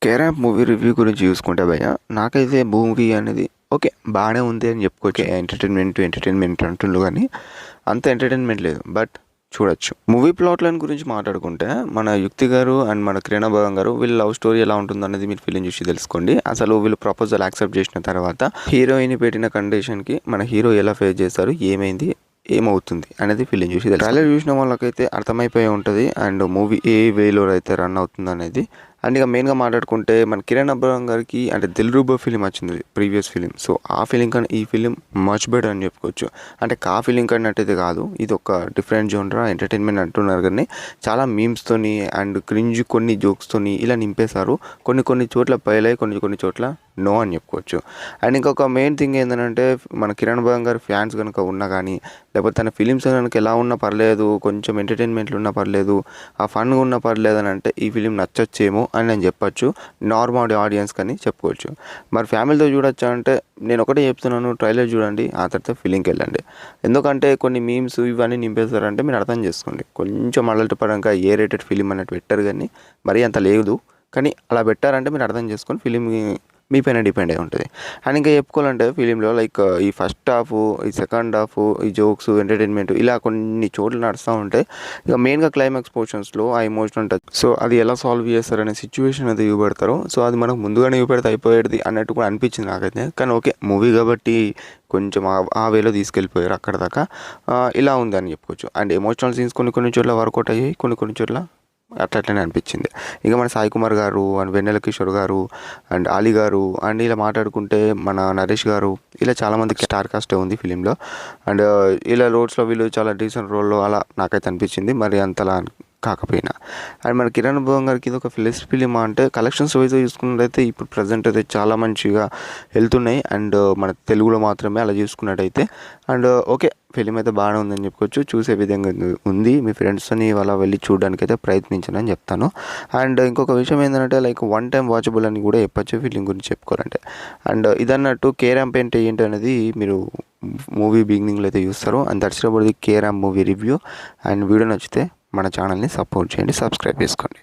కేరాంప్ movie review గురించి చూసుకుంటే భయ్య, నాకైతే మూవీ అనేది ఓకే బాగానే ఉంది అని చెప్పుకోవచ్చు. ఎంటర్టైన్మెంట్ అంటుండ్రు కానీ అంత ఎంటర్టైన్మెంట్ లేదు, బట్ చూడొచ్చు. మూవీ ప్లాట్ లైన్ గురించి మాట్లాడుకుంటే మన యుక్తి గారు అండ్ మన కిరణ్ భగం గారు వీళ్ళ లవ్ స్టోరీ ఎలా ఉంటుందనేది మీరు ఫిలిం చూసి తెలుసుకోండి. అసలు వీళ్ళు ప్రపోజల్ యాక్సెప్ట్ చేసిన తర్వాత హీరోయిన్ పెట్టిన కండిషన్కి మన హీరో ఎలా ఫేస్ చేస్తారు, ఏమైంది, ఏమవుతుంది అనేది ఫిలిం చూసి ట్రైలర్ చూసిన వాళ్ళకైతే అర్థమైపోయి ఉంటుంది అండ్ మూవీ ఏ వేలో అయితే రన్ అవుతుంది అనేది. అండ్ ఇక మెయిన్గా మాట్లాడుకుంటే మన కిరణ్ అబ్రహం గారికి అంటే దిల్రూబా ఫిలిం వచ్చింది ప్రీవియస్ ఫిలిం. సో ఆ ఫిలిం కన్నా ఈ ఫిలిం మచ్ బెటర్ అని చెప్పుకోవచ్చు. అంటే కా ఫిలిం కన్నట్టయితే కాదు, ఇది ఒక డిఫరెంట్ జోనరా ఎంటర్టైన్మెంట్ అంటున్నారు కానీ చాలా మీమ్స్తోని అండ్ క్రింజ్ కొన్ని జోక్స్తోని ఇలా నింపేశారు. కొన్ని చోట్ల పైలై కొన్ని చోట్ల నో అని చెప్పుకోవచ్చు. అండ్ ఇంకొక మెయిన్ థింగ్ ఏంటంటే మన కిరణ్ భగం గారి ఫ్యాన్స్ కనుక ఉన్నా కానీ లేకపోతే తన ఫిలిమ్స్ కనుక ఎలా ఉన్నా పర్లేదు, కొంచెం ఎంటర్టైన్మెంట్లు ఉన్నా పర్లేదు, ఆ ఫన్గా ఉన్నా పర్లేదు అని అంటే ఈ ఫిలిం నచ్చొచ్చేమో అని నేను చెప్పొచ్చు. నార్మల్ ఆడియన్స్ కానీ చెప్పుకోవచ్చు. మరి ఫ్యామిలీతో చూడొచ్చా అంటే నేను ఒకటే చెప్తున్నాను, ట్రైలర్ చూడండి, ఆ తర్వాత ఫిలింకి వెళ్ళండి. ఎందుకంటే కొన్ని మీమ్స్ ఇవన్నీ నింపేస్తారంటే మీరు అర్థం చేసుకోండి. కొంచెం అలర్ట్ పరంగా ఏ రేటెడ్ ఫిలిం అన్నట్టు పెట్టారు కానీ మరీ అంత లేదు, కానీ అలా పెట్టారంటే మీరు అర్థం చేసుకొని ఫిలిం మీ పైన డిపెండ్ అయి ఉంటుంది. అండ్ ఇంకా చెప్పుకోవాలంటే ఫిలింలో లైక్ ఈ ఫస్ట్ హాఫ్, ఈ సెకండ్ హాఫ్, ఈ జోక్స్, ఎంటర్టైన్మెంట్ ఇలా కొన్ని చోట్ల నడుస్తూ ఉంటాయి. ఇక మెయిన్గా క్లైమాక్స్ పోర్షన్స్లో ఆ ఎమోషనల్ టచ్, సో అది ఎలా సాల్వ్ చేస్తారనే సిచ్యువేషన్ అది చూపెడతారు. సో అది మనకు ముందుగానే చూపెడితే అయిపోయేది అన్నట్టు కూడా అనిపించింది నాకైతే. కానీ ఓకే మూవీ కాబట్టి కొంచెం ఆ వేలో తీసుకెళ్ళిపోయారు అక్కడ దాకా. ఇలా ఉంది అని చెప్పుకోవచ్చు. అండ్ ఎమోషనల్ సీన్స్ కొన్ని చోట్ల వర్కౌట్ అయ్యాయి, కొన్ని చోట్ల అట్లనే అనిపించింది. ఇక మన సాయి కుమార్ గారు అండ్ వెన్నెల కిషోర్ గారు అండ్ ఆలీ గారు అండ్ ఇలా మాట్లాడుకుంటే మన నరేష్ గారు ఇలా చాలామంది స్టార్ కాస్టే ఉంది ఫిలింలో. అండ్ ఇలా రోడ్స్లో వీళ్ళు చాలా డీసెంట్ రోల్లో అలా నాకైతే అనిపించింది, మరి అంతలా కాకపోయినా. అండ్ మన కిరణ్ భగం గారికి ఇది ఒక ఫిలిం అంటే కలెక్షన్స్ వైజ్ చూసుకున్నట్టయితే ఇప్పుడు ప్రజెంట్ అయితే చాలా మంచిగా వెళ్తున్నాయి. అండ్ మన తెలుగులో మాత్రమే అలా చూసుకున్నట్టయితే. అండ్ ఓకే ఫిలిం అయితే బాగానే ఉందని చెప్పుకోవచ్చు. చూసే విధంగా ఉంది. మీ ఫ్రెండ్స్ని అలా వెళ్ళి చూడడానికి అయితే ప్రయత్నించనని చెప్తాను. అండ్ ఇంకొక విషయం ఏంటంటే లైక్ వన్ టైం వాచబుల్ అని కూడా చెప్పచ్చు ఫిలిం గురించి చెప్పుకోవాలంటే. అండ్ ఇదన్నట్టు కేరాంప్ ఏంటి అనేది మీరు మూవీ బిగినింగ్లో అయితే చూస్తారు. And that's about the కేరాంప్ movie review. And video నచ్చితే మన ఛానల్ని సపోర్ట్ చేయండి, సబ్స్క్రైబ్ చేసుకోండి.